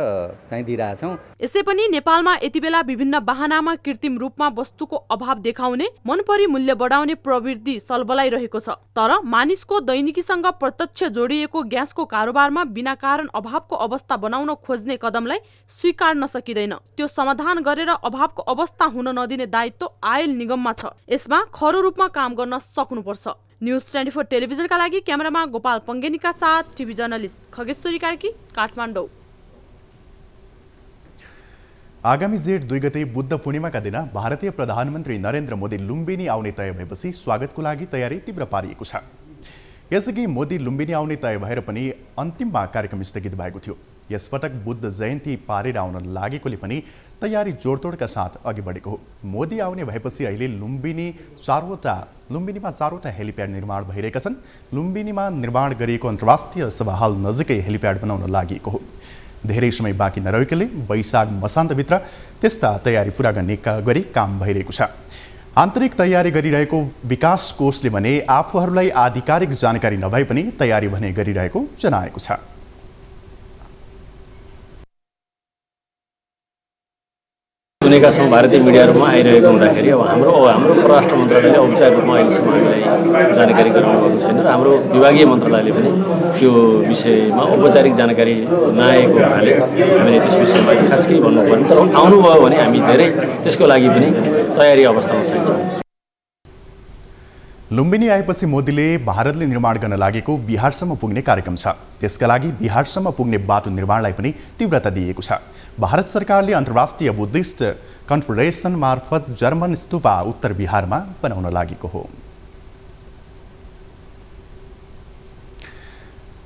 चाहिँ दिइरहेछौँ। यसै पनि नेपालमा यति बेला विभिन्न बहानामा कृत्रिम रूपमा वस्तुको अभाव देखाउने मनपरी मूल्य बढाउने प्रवृत्ति सलबलाइरहेको छ। तर मानिसको दैनिकीसँग प्रत्यक्ष जोडिएको ग्यासको कारोबारमा बिना कारण अभावको अवस्था बनाउन खोज्ने कदमलाई स्वीकार्न सकिँदैन। त्यो समाधान गरेर अभावको अवस्था हुन नदिने दायित्व आयल निगममा छ। यसमा खरो रूपमा काम गर्न सक्नुपर्छ। न्यूज 24 टेलिभिजनका लागि क्यामेरामा गोपाल पङ्गेनीका साथ टिभी जर्नलिस्ट खगेश्वरी कार्की, काठमाडौँ। आगामी जेठ 2 गते बुद्ध पूर्णिमाका दिन भारतीय प्रधानमन्त्री नरेन्द्र मोदी लुम्बिनी आउने तय भएपछि स्वागतको लागि तयारी तीव्र पारिएको छ। यसअघि मोदी लुम्बिनी आउने तय भएर पनि अन्तिममा कार्यक्रम स्थगित भएको थियो। यसपटक बुद्ध जयन्ती पारेर आउन लागेकोले पनि तयारी जोडतोडका साथ अघि बढेको हो। मोदी आउने भएपछि अहिले लुम्बिनीमा 4वटा हेलिप्याड निर्माण भइरहेका छन्। लुम्बिनीमा निर्माण गरिएको अन्तर्राष्ट्रिय सभा हल नजिकै हेलिप्याड बनाउन लागि हो। धेरै समय बाँकी नरहेकोले वैशाख मसान्तभित्र त्यस्ता तयारी पूरा गर्ने गरी काम भइरहेको छ। आन्तरिक तयारी गरिरहेको विकास कोषले भने आफूहरूलाई आधिकारिक जानकारी नभए पनि तयारी भने गरिरहेको जनाएको छ। सुनेका छौँ भारतीय मिडियाहरूमा आइरहेको हुँदाखेरि अब हाम्रो परराष्ट्र मन्त्रालयले औपचारिक रूपमा अहिलेसम्म हामीलाई जानकारी गराउनु भएको छैन र हाम्रो विभागीय मन्त्रालयले पनि त्यो विषयमा औपचारिक जानकारी नआएको हुनाले हामीले त्यस विषयमा खास केही भन्नु पर्ने। तर आउनुभयो भने हामी धेरै त्यसको लागि पनि तयारी अवस्थामा छैनौँ। लुम्बिनी आएपछि मोदीले भारतले निर्माण गर्न लागेको बिहारसम्म पुग्ने कार्यक्रम छ। त्यसका लागि बिहारसम्म पुग्ने बाटो निर्माणलाई पनि तीव्रता दिएको छ। भारत सरकारले अन्तर्राष्ट्रिय बुद्धिस्ट कन्फेडरेसन मार्फत जर्मन स्तूपा उत्तर बिहारमा बनाउन लागेको हो।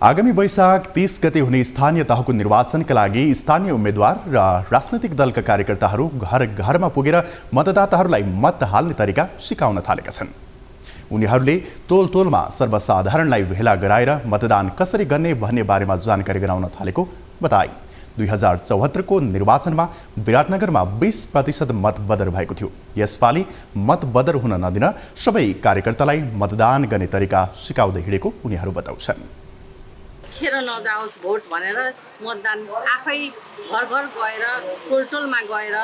आगामी वैशाख 30 गते हुने स्थानीय तहको निर्वाचनका लागि स्थानीय उम्मेद्वार र राजनैतिक दलका कार्यकर्ताहरू घर घरमा पुगेर मतदाताहरूलाई मत हाल्ने तरिका सिकाउन थालेका छन्। उनीहरूले टोल टोलमा सर्वसाधारणलाई भेला गराएर मतदान कसरी गर्ने भन्ने बारेमा जानकारी गराउन थालेको बताए। 2074 को निर्वाचनमा विराटनगरमा 20% मत बदर भएको थियो। यसपालि मत बदर हुन नदिन सबै कार्यकर्तालाई मतदान गर्ने तरिका सिकाउँदै हिँडेको उनीहरू बताउँछन्। खेर नजाओस् भोट भनेर मतदान आफै घर घर गएर टोल टोलमा गएर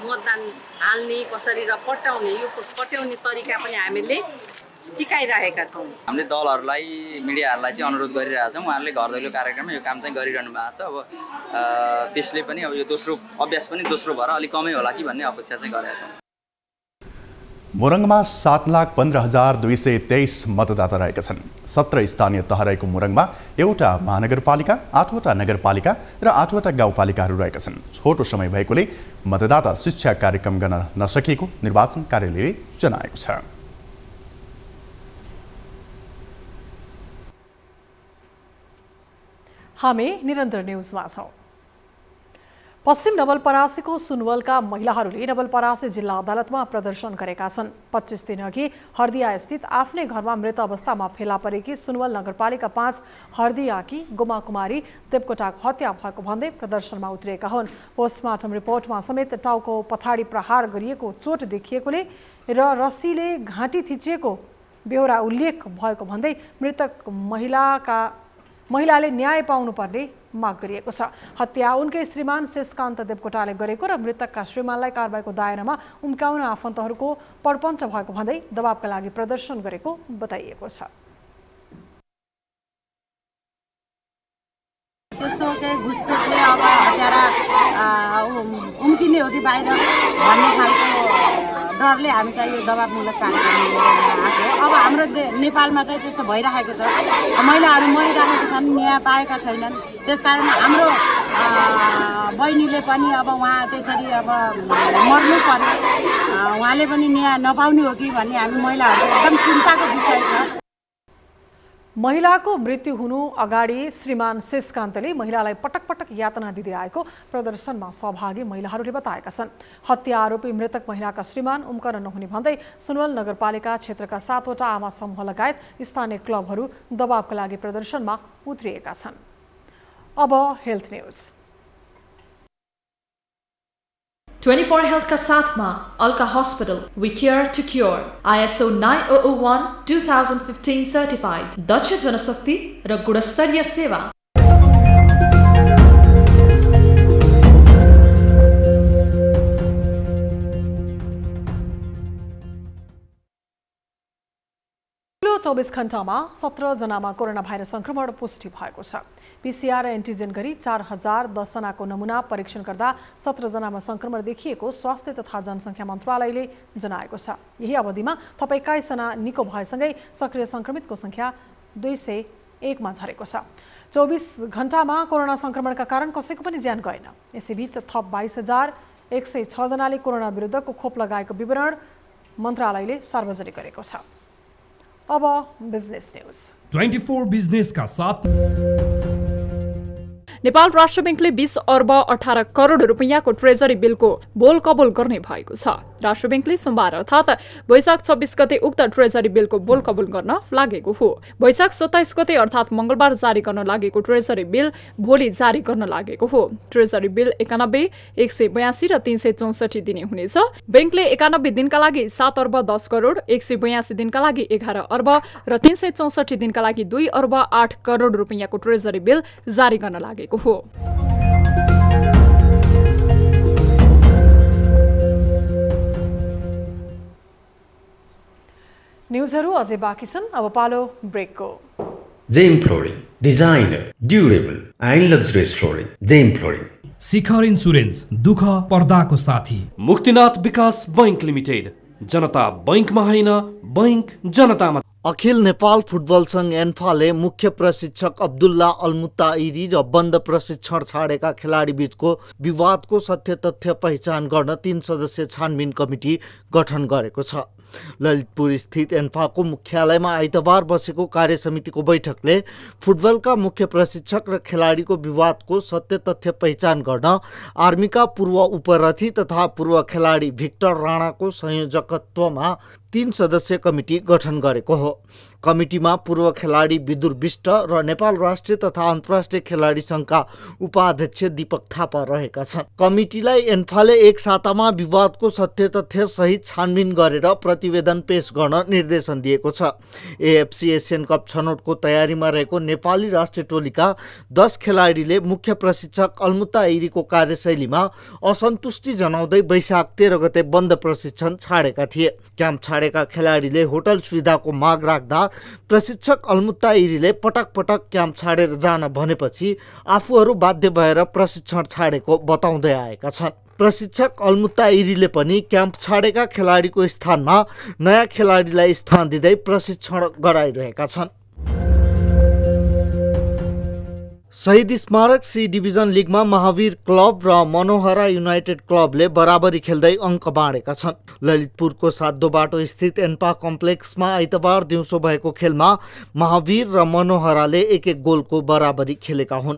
मतदान हाल्ने कसरी र पट्याउने यो पट्याउने तरिका पनि हामीले सिकाइरहेका छौँ। हामीले दलहरूलाई मिडियाहरूलाई चाहिँ अनुरोध गरिरहेका छौँ। उहाँहरूले घर दैलो कार्यक्रममा यो काम चाहिँ गरिरहनु भएको छ। अब त्यसले पनि अब यो दोस्रो अभ्यास पनि दोस्रो भएर अलिक कमै होला कि भन्ने अपेक्षा चाहिँ गरेका छौँ। मोरङमा 7,15,223 मतदाता रहेका छन्। 17 स्थानीय तह रहेको मोरङमा एउटा महानगरपालिका, 8वटा नगरपालिका र 8वटा गाउँपालिकाहरू रहेका छन्। छोटो समय भएकोले मतदाता शिक्षा कार्यक्रम गर्न नसकेको निर्वाचन कार्यालयले जनाएको छ। हामी निरन्तर न्यूजमा छौँ। पश्चिम नवलपरासीको सुनवलका महिलाहरूले नवलपरासी जिल्ला अदालतमा प्रदर्शन गरेका छन्। 25 दिन अघि हर्दिया स्थित आफ्नै घरमा मृत अवस्थामा फेला परेकी सुनवल नगरपालिका 5 हर्दियाकी गोमा कुमारी देवकोटाको हत्या भएको भन्दै प्रदर्शनमा उत्रिएका हुन्। पोस्टमार्टम रिपोर्टमा समेत टाउको पछाडि प्रहार गरिएको चोट देखिएकोले र रस्सीले घाँटी थिचिएको बेहोरा उल्लेख भएको भन्दै मृतक महिलाले न्याय पाउनुपर्ने माग गरिएको छ। हत्या उनकै श्रीमान शेषकान्त देवकोटाले गरेको र मृतकका श्रीमानलाई कारबाहीको दायरामा उम्काउन आफन्तहरूको परपञ्च भएको भन्दै दबावका लागि प्रदर्शन गरेको बताइएको छ। त्यस्तो केही घुसपेटले अब हत्यारा उम्किने हो कि बाहिर भन्ने खालको डरले हामी चाहिँ यो दबावमूलक कार्यक्रम लिएर आएको। अब हाम्रो नेपालमा चाहिँ त्यस्तो भइरहेको छ। महिलाहरू मरिरहेका छन्, न्याय पाएका छैनन्। त्यसकारण हाम्रो बहिनीले पनि अब उहाँ त्यसरी अब मर्नु पर्यो, उहाँले पनि न्याय नपाउने हो कि भन्ने हामी महिलाहरूको एकदम चिन्ताको विषय छ। महिलाको मृत्यु हुनु अगाडि श्रीमान शेषकान्तले महिलालाई पटक पटक यातना दिँदै आएको प्रदर्शनमा सहभागी महिलाहरूले बताएका छन्। हत्या आरोपी मृतक महिलाका श्रीमान उम्कन नहुने भन्दै सुनवल नगरपालिका क्षेत्रका 7वटा आमा समूह लगायत स्थानीय क्लबहरू दबावका लागि प्रदर्शनमा उत्रिएका छन्। अब हेल्थ न्यूज। 24 हेल्थ का साथमा Alka hospital we care to cure ISO 9001:2015 certified दक्ष जनशक्ति र गुणस्तरीय सेवा। अघिल्लो 24 घण्टामा 17 जनामा कोरोना भाइरस संक्रमण पुष्टि भएको छ। PCR र एन्टिजेन गरी 4010 जनाको नमुना परीक्षण गर्दा 17 जनामा संक्रमण देखिएको स्वास्थ्य तथा जनसङ्ख्या मन्त्रालयले जनाएको छ। यही अवधिमा थप 21 जना निको भएसँगै सक्रिय संक्रमितको संख्या 201 मा झरेको छ। 24 घण्टामा कोरोना संक्रमणका कारण कसैको पनि ज्यान गएन। यसैबीच थप 22106 जनाले कोरोना विरुद्धको खोप लगाएको विवरण मन्त्रालयले सार्वजनिक गरेको छ। अब बिजनेस न्यूज। 24 बिजनेस का साथ नेपाल राष्ट्र बैंकले 20 अर्ब 18 करोड रुपैयाँको ट्रेजरी बिलको बोल कबुल गर्ने भएको छ। राष्ट्र बैंकले सोमबार अर्थात् वैशाख 26 गते उक्त ट्रेजरी बिलको बोल कबुल गर्न लागेको हो। वैशाख 27 गते अर्थात् मंगलबार जारी गर्न लागेको ट्रेजरी बिल भोलि जारी गर्न लागेको हो। ट्रेजरी बिल 91, 182 र 364 दिने हुनेछ। बैंकले 91 दिनका लागि 7 अर्ब 10 करोड, 182 दिनका लागि 11 अर्ब र 364 दिनका लागि 2 अर्ब 8 करोड रुपैयाँको ट्रेजरी बिल जारी गर्न लागेको हो। न्यूजहरू अझै बाँकी छन्, अब पालो ब्रेकको। Gem flooring, designer, durable and luxurious flooring. Gem flooring. Shikhar insurance, दुःख पर्दाको साथी। मुक्तिनाथ विकास बैंक लिमिटेड, जनता बैंकमा होइन बैंक जनतामा। अखिल नेपाल फुटबल संघ एन्फाले मुख्य प्रशिक्षक अब्दुल्ला अलमुत्ताइरी र बन्द प्रशिक्षण छाडेका खेलाडी बीचको विवादको सत्य तथ्य पहिचान गर्न 3 सदस्यीय छानबिन कमिटी गठन गरेको छ। ललितपुर स्थित एन्फाको मुख्यालयमा आइतबार बसेको कार्यसमितिको बैठकले फुटबलका मुख्य प्रशिक्षक र खेलाडीको विवादको सत्य तथ्य पहिचान गर्न आर्मीका पूर्व उपरथी तथा पूर्व खेलाडी भिक्टर राणाको संयोजकत्वमा 3 सदस्यीय कमिटी गठन गरेको हो। कमिटीमा पूर्व खेलाडी विदुर विष्ट र नेपाल राष्ट्रिय तथा अन्तर्राष्ट्रिय खेलाडी संघका उपाध्यक्ष दीपक थापा रहेका छन्। कमिटीलाई एन्फाले एक सातामा विवादको सत्य तथ्य सहित छानबिन गरेर प्रतिवेदन पेश गर्न निर्देशन दिएको छ। AFC एसियन कप छनौटको तयारीमा रहेको नेपाली राष्ट्रिय टोलीका 10 खेलाडीले मुख्य प्रशिक्षक अलमुत्ताइरीको कार्यशैलीमा असन्तुष्टि जनाउँदै वैशाख 13 गते बन्द प्रशिक्षण छाडेका थिए। क्याम्प छाडेका खेलाडीले होटल सुविधाको माग राख्दा प्रशिक्षक अलमुत्ताइरीले पटक पटक क्याम्प छाडेर जान भनेपछि आफूहरू बाध्य भएर प्रशिक्षण छाडेको बताउँदै आएका छन्। प्रशिक्षक अलमुत्ताइरीले पनि क्याम्प छाडेका खेलाडीको स्थानमा नयाँ खेलाडीलाई स्थान दिँदै प्रशिक्षण गराइरहेका छन्। शहीद स्मारक सी डिभिजन लिगमा महावीर क्लब र मनोहरा युनाइटेड क्लबले बराबरी खेल्दै अङ्क बाँडेका छन्। ललितपुरको सातो बाटो स्थित एन्पा कम्प्लेक्समा आइतबार दिउँसो भएको खेलमा महावीर र मनोहराले 1-1 गोलको बराबरी खेलेका हुन्।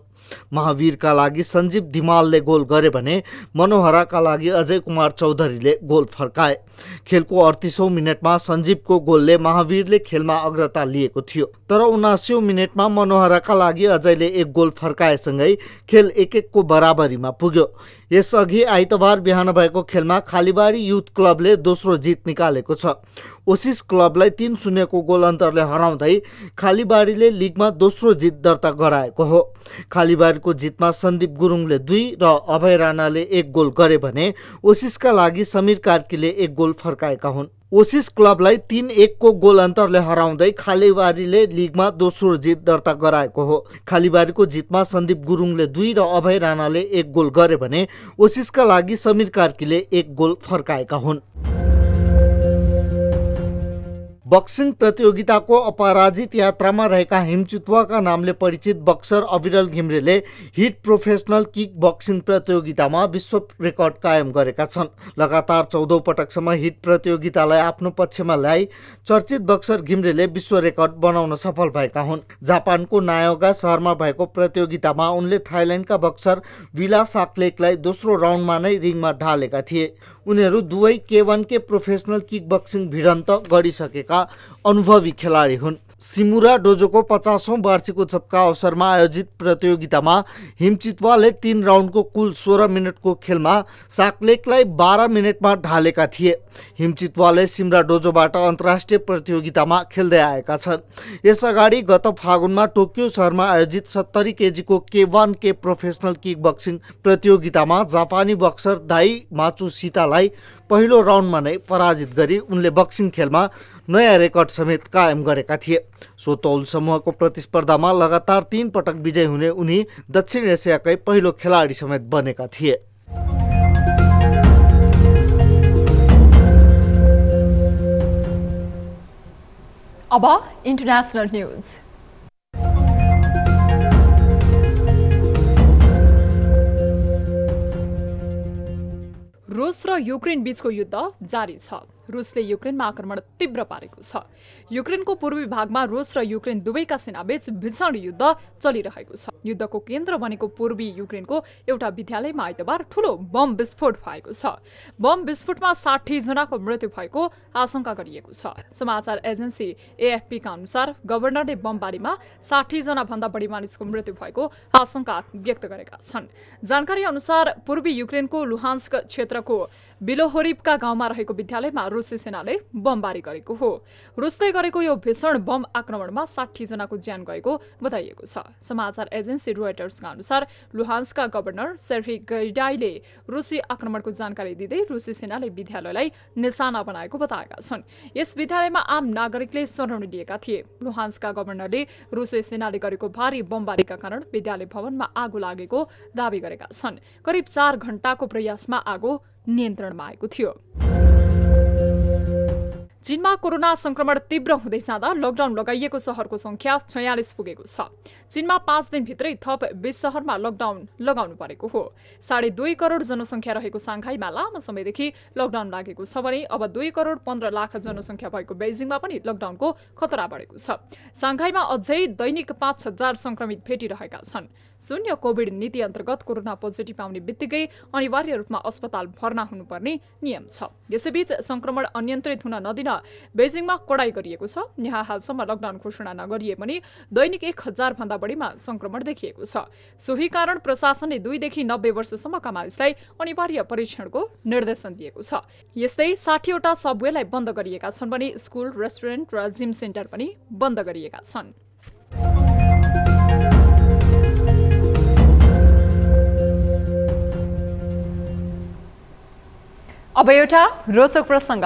महावीरका लागि सञ्जीव धिमालले गोल गरे भने मनोहराका लागि अजय कुमार चौधरीले गोल फर्काए। खेलको 38औं मिनेटमा सञ्जीवको गोलले महावीरले खेलमा अग्रता लिएको थियो, तर 79औं मिनेटमा मनोहराका लागि अजयले 1 गोल फर्काएसँगै खेल 1-1 को बराबरीमा पुग्यो। यसअघि आइतबार बिहान भएको खेलमा खालीबारी युथ क्लबले दोस्रो जित निकालेको छ। ओसिस क्लबलाई 3-0 को गोल अन्तरले हराउँदै खालीबारीले लिगमा दोस्रो जित दर्ता गराएको हो। खालीबारीको जितमा सन्दीप गुरुङले 2 र अभय राणाले 1 गोल गरे भने ओसिसका लागि समीर कार्कीले 1 गोल फर्काएका हुन्। ओसिस क्लबलाई 3-1 को गोल अन्तरले हराउँदै खालीबारीले लिगमा दोस्रो जित दर्ता गराएको हो। खालीबारीको जितमा सन्दीप गुरुङले 2 र अभय राणाले 1 गोल गरे भने ओसिसका लागि समीर कार्कीले 1 गोल फर्काएका हुन्। बक्सिङ प्रतियोगिताको अपराजित यात्रामा रहेका हिमचितुवाका नामले परिचित बक्सर अविरल घिम्रेले हिट प्रोफेसनल किक बक्सिङ प्रतियोगितामा विश्व रेकर्ड कायम गरेका छन्। लगातार 14औं पटकसम्म हिट प्रतियोगितालाई आफ्नो पक्षमा ल्याई चर्चित बक्सर घिम्रेले विश्व रेकर्ड बनाउन सफल भएका हुन्। जापानको नायोगा शहरमा भएको प्रतियोगितामा उनले थाइल्यान्डका बक्सर विला साक्लेकलाई दोस्रो राउन्डमा नै रिङमा ढालेका थिए। उनीहरू दुवै K1 प्रोफेसनल किक बक्सिङ भिडन्त गरिसकेका अनुभवी खेलाडी हुन्। सिमुरा डोजोको 50औं वार्षिक उत्सवका अवसरमा आयोजित प्रतियोगितामा हिमचितुवाले 3 राउन्डको कुल 16 मिनटको खेलमा साक्लेकलाई 12 मिनटमा ढालेका थिए। हिमचितुवाले सिमुरा डोजोबाट अन्तर्राष्ट्रिय प्रतियोगितामा खेल्दै आएका छन्। यसअगाडि गत फागुनमा टोकियो शहरमा आयोजित 70 केजीको K1 प्रोफेसनल किक बक्सिङ प्रतियोगितामा जापानी बक्सर दाई माचुसितालाई पहिलो राउन्डमा नै पराजित गरी उनले बक्सिङ खेलमा नयाँ रेकर्ड समेत कायम गरेका थिए। सो तौल समूहको प्रतिस्पर्धामा लगातार 3 पटक विजय हुने उनी दक्षिण एसियाकै पहिलो खेलाडी समेत बनेका थिए। अब इन्टरनेसनल न्यूज। रुस र युक्रेन बीचको युद्ध जारी छ। रुसले युक्रेनमा आक्रमण तीव्र पारेको छ। युक्रेनको पूर्वी भागमा रुस र युक्रेन दुवैका सेनाबीच भीषण युद्ध चलिरहेको छ। युद्धको केन्द्र बनेको पूर्वी युक्रेनको एउटा विद्यालयमा आइतबार ठूलो बम विस्फोट भएको छ। बम विस्फोटमा 60 जनाको मृत्यु भएको आशंका गरिएको छ। समाचार एजेन्सी AFP का अनुसार गभर्नरले बमबारीमा 60 जना भन्दा बढी मानिसको मृत्यु भएको आशंका व्यक्त गरेका छन्। जानकारी अनुसार पूर्वी युक्रेनको लुहान्स्क क्षेत्रको बिलोहोरिभका गाउँमा रहेको विद्यालयमा रुसी सेनाले बमबारी गरेको हो। रुसले गरेको यो भीषण बम आक्रमणमा 60 जनाको ज्यान गएको बताइएको छ। समाचार एजेन्सी रोयटर्सका अनुसार लुहान्स्कका गभर्नर सेर्ही गैडाईले रुसी आक्रमणको जानकारी दिँदै रुसी सेनाले विद्यालयलाई निशाना बनाएको बताएका छन्। यस विद्यालयमा आम नागरिकले शरण लिएका थिए। लुहान्स्कका गभर्नरले रुसी सेनाले गरेको भारी बमबारीका कारण विद्यालय भवनमा आगो लागेको दावी गरेका छन्। करिब 4 घण्टाको प्रयासमा आगो नियन्त्रणमा आएको थियो। चीनमा कोरोना संक्रमण तीव्र हुँदै जाँदा लकडाउन लगाइएको शहरको संख्या 46 पुगेको छ। चीनमा 5 दिनभित्रै थप 20 शहरमा लकडाउन लगाउनु परेको हो। 2.5 करोड जनसंख्या रहेको सांघाईमा लामो समयदेखि लकडाउन लागेको छ भने अब 2 करोड 15 लाख जनसंख्या भएको बेजिङमा पनि लकडाउनको खतरा बढेको छ। सांघाईमा अझै दैनिक 5000 संक्रमित भेटिरहेका छन्। शून्य कोभिड नीति अन्तर्गत कोरोना पोजिटिभ आउने बित्तिकै अनिवार्य रूपमा अस्पताल भर्ना हुनुपर्ने नियम छ। यसैबीच संक्रमण अनियन्त्रित हुन नदिन बेजिङमा कडाई गरिएको छ। यहाँ हालसम्म लकडाउन घोषणा नगरिए पनि दैनिक 1000 भन्दा बढीमा संक्रमण देखिएको छ। सोही कारण प्रशासनले 2 देखि 90 वर्षसम्मका मानिसलाई अनिवार्य परीक्षणको निर्देशन दिएको छ। यस्तै 60 वटा सबवेलाई बन्द गरिएका छन् भने स्कुल, रेस्टुरेन्ट र जिम सेन्टर पनि बन्द गरिएका छन्। अब एउटा रोचक प्रसङ्ग।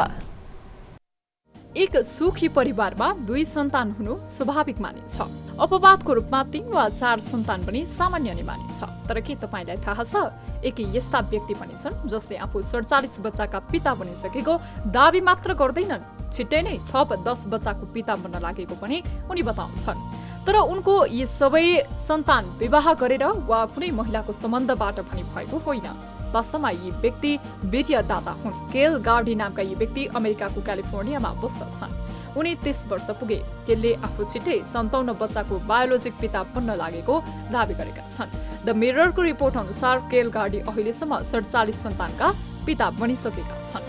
एक सुखी परिवारमा 2 सन्तान हुनु स्वाभाविक मानिन्छ। अपवादको रूपमा 3 वा 4 सन्तान पनि सामान्य नै मानिन्छ। तर के तपाईलाई थाहा छ, एक यस्ता व्यक्ति पनि छन् जसले आफू 47 बच्चाका पिता बनिसकेको दाबी मात्र गर्दैनन्, छिट्टै नै थप 10 बच्चाको पिता बन्न लागेको पनि उनी बताउँछन्। तर उनको यी सबै सन्तान विवाह गरेर वा कुनै महिलाको सम्बन्धबाट पनि भएको होइन। वास्तवमा यी व्यक्ति वीर्यदाता हुन्। केल गार्डी नामका यी व्यक्ति अमेरिकाको क्यालिफोर्नियामा बस्दछन्। उनी 30 वर्ष पुगे। केलले आफू छिट्टै 57 बच्चाको बायोलोजिक पिता बन्न लागेको दावी गरेका छन्। द मिररको रिपोर्ट अनुसार केल गार्डी अहिलेसम्म 47 सन्तानका पिता बनिसकेका छन्।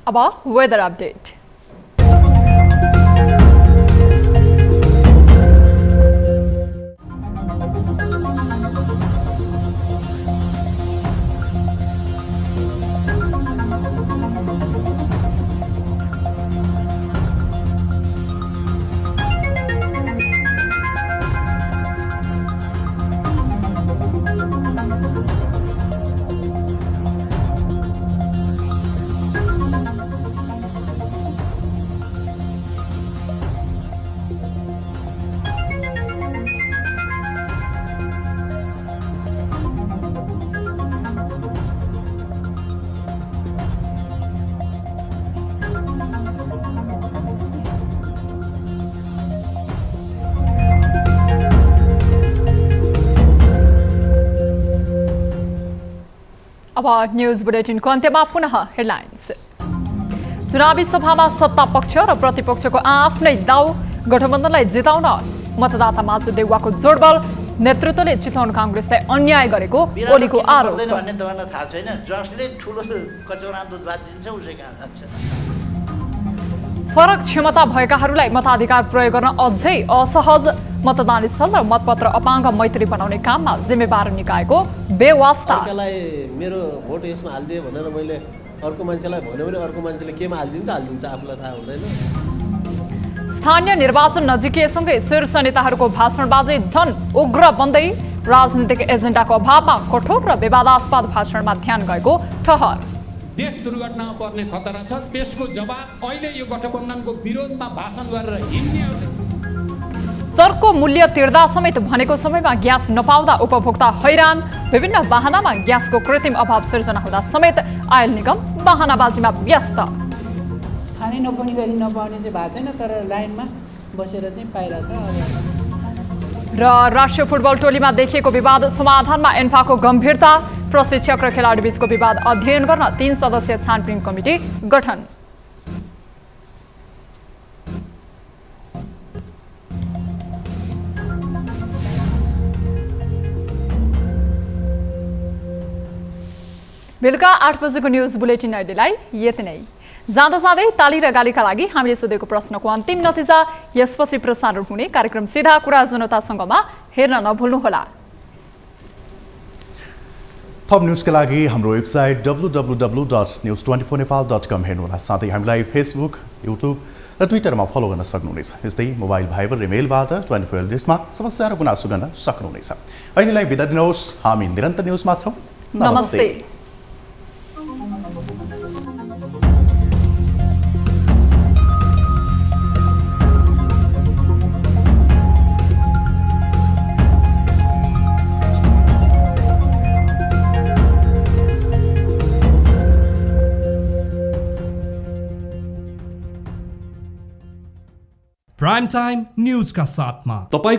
अब वेदर अपडेट। अब न्युज बुलेटिनको अन्त्यमा पुनः हेडलाइन्स। चुनावी सभामा सत्ता पक्ष र प्रतिपक्षको आफ्नै दाउ, गठबन्धनलाई जिताउन मतदातामाझ देउवाको जोडबल, नेतृत्वले चितवन काङ्ग्रेसलाई अन्याय गरेको ओलीको आरोप। भन्ने तपाईँलाई थाहा छैन, जसले ठुलो कचौरा दुध भात दिन्छ उसै कहाँ जान्छ। फरक क्षमता भएकाहरूलाई मताधिकार प्रयोग गर्न अझै असहज, मतदान स्थल र मतपत्र अपाङ्ग मैत्री बनाउने काममा जिम्मेवार निकायको बेवास्ता। मेरो भोट यसमा हालिदिए भनेर मैले अर्को मान्छेलाई भन्यो भने अर्को मान्छेले केमा हालिदिन्छ आफूलाई थाहा हुँदैन। स्थानीय निर्वाचन नजिकिएसँगै शीर्ष नेताहरूको भाषणबाजी झन् उग्र बन्दै, राजनीतिक एजेन्डाको अभावमा कठोर र विवादास्पद भाषणमा ध्यान गएको ठहर। देश दुर्घटनामा पर्ने खतरा छ, त्यसको जवाब अहिले यो गठबन्धनको विरोधमा भाषण गरेर हिँड्नेहरूले। चर्को मूल्य तिर्दा समेत भनेको समयमा ग्यास नपाउँदा उपभोक्ता हैरान, विभिन्न वाहनामा ग्यासको कृत्रिम अभाव सिर्जना हुँदा समेत आयल निगम वाहनाबाजीमा व्यस्त। खानै नपाउने गरी नपाउने चाहिँ भएको छैन, तर लाइनमा बसेर चाहिँ पाइरहेछ। र राष्ट्रिय फुटबल टोलीमा देखिएको विवाद समाधानमा एन्फाको गम्भीरता, प्रशिक्षक र खेलाडी बीचको विवाद अध्ययन गर्न 3 सदस्यीय छानबिन कमिटी गठन। बेलुका 8 बजेको न्युज बुलेटिन अहिलेलाई यति नै। जाँदा जाँदै ताली र गालीका लागि हामीले सोधेको प्रश्नको अन्तिम नतिजा, यसपछि प्रसारण हुने कार्यक्रम सिधा कुरा जनतासँगमा हेर्न नभुल्नुहोला। थप न्युजका लागि हाम्रो वेबसाइट www.news24nepal.com हेर्नुहोला। साथै हामीलाई फेसबुक, युट्युब र ट्विटरमा फलो गर्न सक्नुहुनेछ। यस्तै मोबाइल भाइबर र मेलबाट 24 लिस्टमा समस्या र गुनासो गर्न सक्नुहुनेछ। अहिलेलाई बिदा दिनुहोस्, हामी निरन्तर न्युजमा छौँ। नमस्ते। प्राइम टाइम न्यूज का साथमा तपाईं